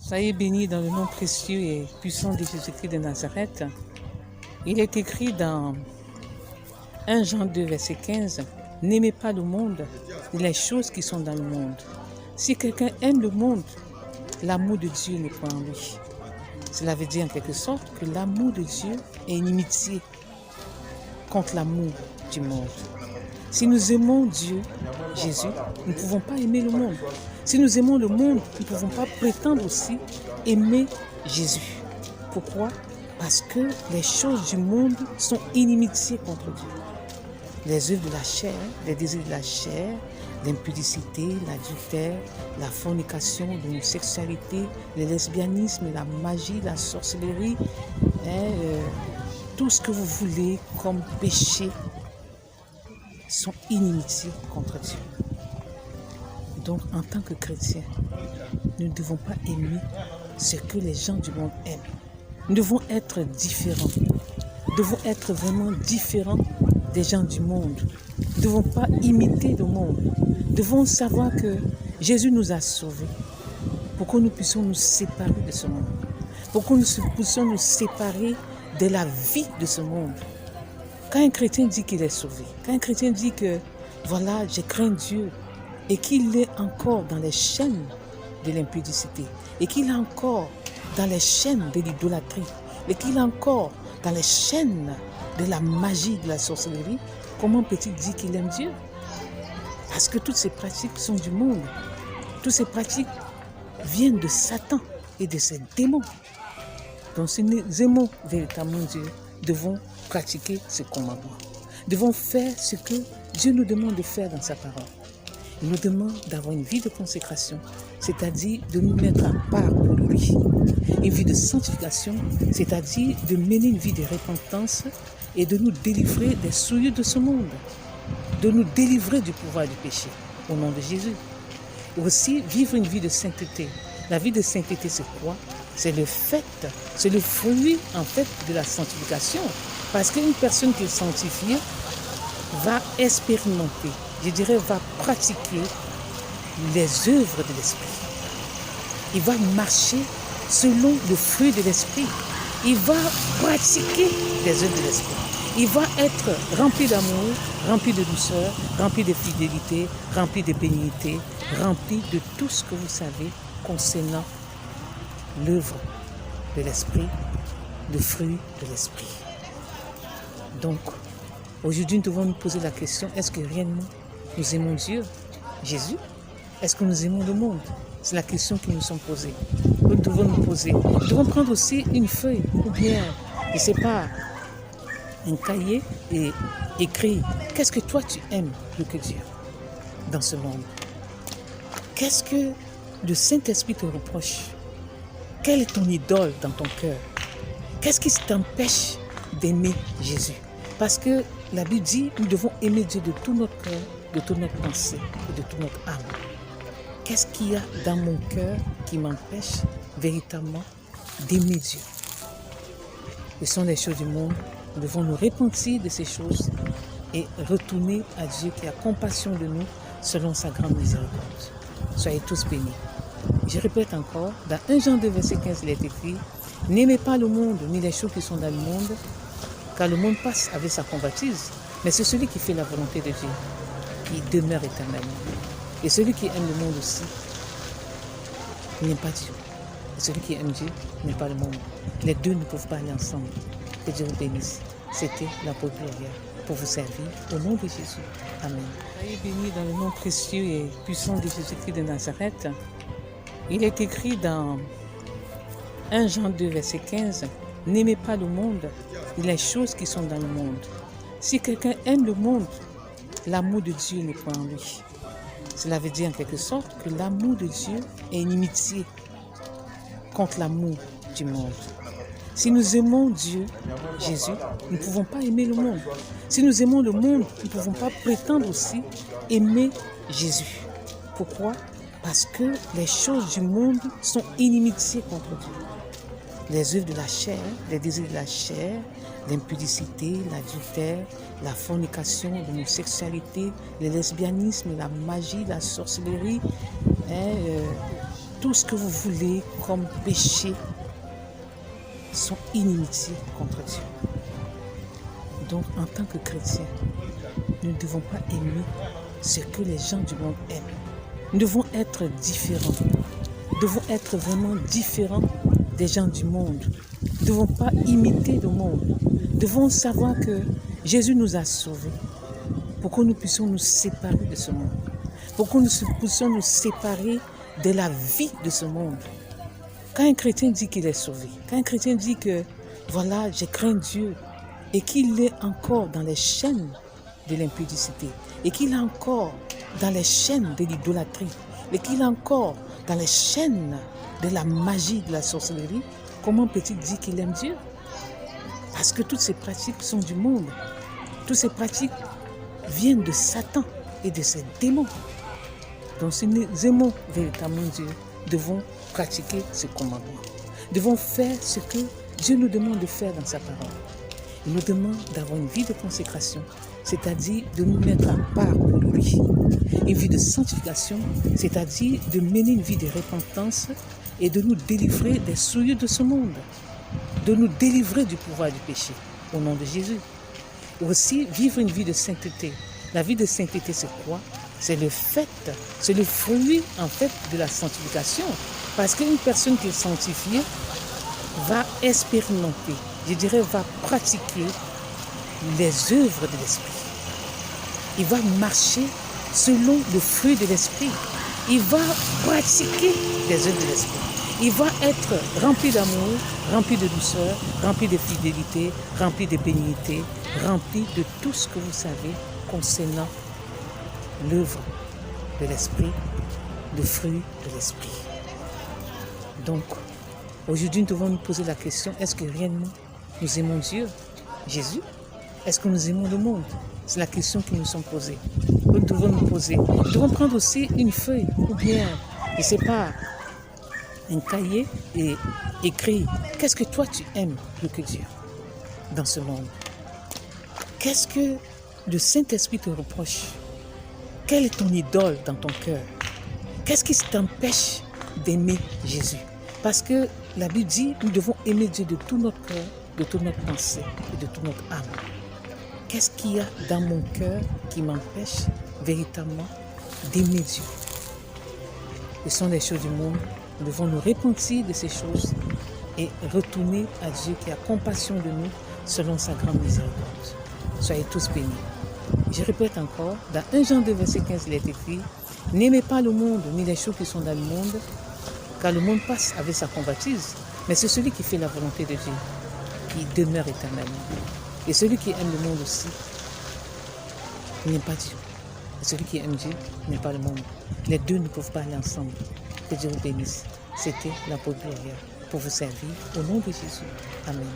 Soyez bénis dans le nom précieux et puissant de Jésus-Christ de Nazareth. Il est écrit dans 1 Jean 2, verset 15, « N'aimez pas le monde, ni les choses qui sont dans le monde. Si quelqu'un aime le monde, l'amour de Dieu n'est pas en lui. » Cela veut dire en quelque sorte que l'amour de Dieu est inimitié contre l'amour du monde. Si nous aimons Dieu, Jésus, nous ne pouvons pas aimer le monde. Si nous aimons le monde, nous ne pouvons pas prétendre aussi aimer Jésus. Pourquoi? Parce que les choses du monde sont inimitiées contre Dieu. Les œuvres de la chair, les désirs de la chair, l'impudicité, l'adultère, la fornication, l'homosexualité, le lesbianisme, la magie, la sorcellerie, tout ce que vous voulez comme péché sont inimitiés contre Dieu. Donc, en tant que chrétiens, nous ne devons pas aimer ce que les gens du monde aiment. Nous devons être différents. Nous devons être vraiment différents des gens du monde. Nous ne devons pas imiter le monde. Nous devons savoir que Jésus nous a sauvés pour que nous puissions nous séparer de ce monde. Pour que nous puissions nous séparer de la vie de ce monde. Quand un chrétien dit qu'il est sauvé, quand un chrétien dit que voilà, je crains Dieu et qu'il est encore dans les chaînes de l'impudicité et qu'il est encore dans les chaînes de l'idolâtrie et qu'il est encore dans les chaînes de la magie, de la sorcellerie, comment peut-il dire qu'il aime Dieu? Parce que toutes ces pratiques sont du monde. Toutes ces pratiques viennent de Satan et de ses démons. Donc si nous aimons véritablement Dieu, nous devons pratiquer ce commandement. Nous devons faire ce que Dieu nous demande de faire dans sa parole. Il nous demande d'avoir une vie de consécration, c'est-à-dire de nous mettre à part pour lui. Une vie de sanctification, c'est-à-dire de mener une vie de repentance et de nous délivrer des souillures de ce monde, de nous délivrer du pouvoir du péché, au nom de Jésus. Et aussi vivre une vie de sainteté. La vie de sainteté, c'est quoi? C'est le fait, c'est le fruit en fait de la sanctification. Parce qu'une personne qui est sanctifiée va expérimenter, je dirais, va pratiquer les œuvres de l'esprit. Il va marcher selon le fruit de l'esprit. Il va pratiquer les œuvres de l'esprit. Il va être rempli d'amour, rempli de douceur, rempli de fidélité, rempli de bénignité, rempli de tout ce que vous savez concernant l'œuvre de l'esprit, le fruit de l'esprit. Donc, aujourd'hui, nous devons nous poser la question, est-ce que réellement nous aimons Dieu, Jésus? Est-ce que nous aimons le monde? C'est la question qui nous sont posées. Nous devons nous poser. Nous devons prendre aussi une feuille ou bien, je ne sais pas, un cahier et écrire qu'est-ce que toi tu aimes plus que Dieu dans ce monde? Qu'est-ce que le Saint-Esprit te reproche? Quelle est ton idole dans ton cœur? Qu'est-ce qui t'empêche d'aimer Jésus? Parce que la Bible dit, nous devons aimer Dieu de tout notre cœur, de toute notre pensée et de toute notre âme. Qu'est-ce qu'il y a dans mon cœur qui m'empêche véritablement d'aimer Dieu? Ce sont les choses du monde. Nous devons nous repentir de ces choses et retourner à Dieu qui a compassion de nous selon sa grande miséricorde. Soyez tous bénis. Je répète encore, dans 1 Jean 2, verset 15, il est écrit, « N'aimez pas le monde, ni les choses qui sont dans le monde, car le monde passe avec sa convoitise, mais c'est celui qui fait la volonté de Dieu, qui demeure éternellement. Et celui qui aime le monde aussi, n'aime pas Dieu. Et celui qui aime Dieu n'aime pas le monde. Les deux ne peuvent pas aller ensemble. Que Dieu vous bénisse. C'était l'apôtre Gloria pour vous servir au nom de Jésus. Amen. Soyez bénis dans le nom précieux et puissant de Jésus-Christ de Nazareth. Il est écrit dans 1 Jean 2, verset 15, « N'aimez pas le monde, ni les choses qui sont dans le monde. Si quelqu'un aime le monde, l'amour de Dieu n'est pas en lui. » Cela veut dire en quelque sorte que l'amour de Dieu est inimitié contre l'amour du monde. Si nous aimons Dieu, Jésus, nous ne pouvons pas aimer le monde. Si nous aimons le monde, nous ne pouvons pas prétendre aussi aimer Jésus. Pourquoi? Parce que les choses du monde sont inimitiées contre Dieu. Les œuvres de la chair, les désirs de la chair, l'impudicité, l'adultère, la fornication, l'homosexualité, le lesbianisme, la magie, la sorcellerie, tout ce que vous voulez comme péché sont inimitié contre Dieu. Donc, en tant que chrétiens, nous ne devons pas aimer ce que les gens du monde aiment. Nous devons être différents. Nous devons être vraiment différents des gens du monde. Nous ne devons pas imiter le monde. Nous devons savoir que Jésus nous a sauvés pour que nous puissions nous séparer de ce monde. Pour que nous puissions nous séparer de la vie de ce monde. Quand un chrétien dit qu'il est sauvé, quand un chrétien dit que voilà, j'ai craint Dieu et qu'il est encore dans les chaînes de l'impudicité et qu'il est encore dans les chaînes de l'idolâtrie et qu'il est encore dans les chaînes de la magie, de la sorcellerie, comment peut-il dire qu'il aime Dieu? Parce que toutes ces pratiques sont du monde. Toutes ces pratiques viennent de Satan et de ses démons. Donc si nous aimons véritablement Dieu, nous devons pratiquer ce commandement. Nous devons faire ce que Dieu nous demande de faire dans sa parole. Il nous demande d'avoir une vie de consécration, c'est-à-dire de nous mettre à part pour lui. Une vie de sanctification, c'est-à-dire de mener une vie de repentance et de nous délivrer des souillures de ce monde, de nous délivrer du pouvoir du péché, au nom de Jésus. Et aussi vivre une vie de sainteté. La vie de sainteté, c'est quoi? C'est le fait, c'est le fruit en fait de la sanctification. Parce qu'une personne qui est sanctifiée va expérimenter, je dirais, va pratiquer les œuvres de l'esprit. Il va marcher selon le fruit de l'esprit. Il va pratiquer les œuvres de l'esprit. Il va être rempli d'amour, rempli de douceur, rempli de fidélité, rempli de bénignité, rempli de tout ce que vous savez concernant l'œuvre de l'esprit, le fruit de l'esprit. Donc, aujourd'hui, nous devons nous poser la question, est-ce que réellement nous aimons Dieu, Jésus? Est-ce que nous aimons le monde? C'est la question qui nous sont posées. Nous devons nous poser. Nous devons prendre aussi une feuille ou bien, je ne sais pas, un cahier et écrire qu'est-ce que toi tu aimes plus que Dieu dans ce monde. Qu'est-ce que le Saint-Esprit te reproche? Quelle est ton idole dans ton cœur? Qu'est-ce qui t'empêche d'aimer Jésus? Parce que la Bible dit, nous devons aimer Dieu de tout notre cœur, de toute notre pensée et de toute notre âme. Qu'est-ce qu'il y a dans mon cœur qui m'empêche véritablement d'aimer Dieu? Ce sont les choses du monde. Nous devons nous repentir de ces choses et retourner à Dieu qui a compassion de nous selon sa grande miséricorde. Soyez tous bénis. Je répète encore, dans 1 Jean 2, verset 15, il est écrit « N'aimez pas le monde, ni les choses qui sont dans le monde, car le monde passe avec sa convoitise, mais c'est celui qui fait la volonté de Dieu, qui demeure éternellement. Et celui qui aime le monde aussi, n'aime pas Dieu. Et celui qui aime Dieu n'aime pas le monde. Les deux ne peuvent pas aller ensemble. Que Dieu vous bénisse. C'était la Paul pour vous servir. Au nom de Jésus. Amen.